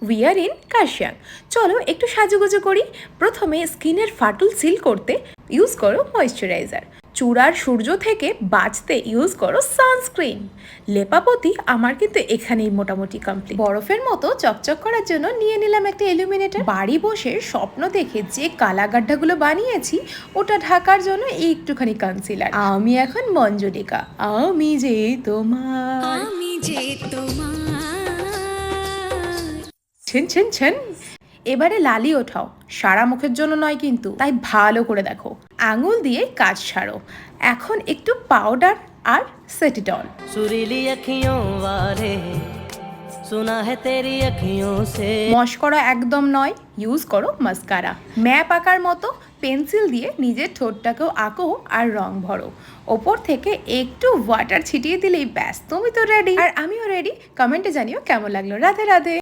We are in Kurseong. চলো একটু সাজুগুজু করি। প্রথমে স্কিনের ফাটল সিল করতে ইউজ করো ময়েশ্চারাইজার। চূড়ার সূর্য থেকে বাঁচতে ইউজ করো সানস্ক্রিন। লেপাপতি আমার কিন্তু এখানেই মোটামুটি কমপ্লিট। বরফের মতো চকচক করার জন্য নিয়ে নিলাম একটা ইলুমিনেটর। বাড়ি বসে স্বপ্ন দেখে যে কালাগাড্ডাগুলো বানিয়েছি ওটা ঢাকার জন্য একটুখানি কনসিলার। আমি এখন মঞ্জুলিকা, আমি যে তোমার। ছেন ছেন ছেন। এবারে লালি ওঠাও, সারা মুখের জন্য নয় কিন্তু, তাই ভালো করে দেখো। আঙুল দিয়ে কাজ ছাড়ো। এখন একটু পাউডার আর সেটিডল। सुरीली अखियों वाले सुना है तेरी अखियों से। মস্করা একদম নয়, ইউজ করো মাস্কারা। ম্যাপ আঁকার মতো পেন্সিল দিয়ে নিজের ঠোঁটটাকেও আঁকো আর রং ভরো। ওপর থেকে একটু ওয়াটার ছিটিয়ে দিলেই ব্যাস, তুমি তো রেডি। আর আমিও রেডি। কমেন্টে জানিও কেমন লাগলো। রাধে রাধে।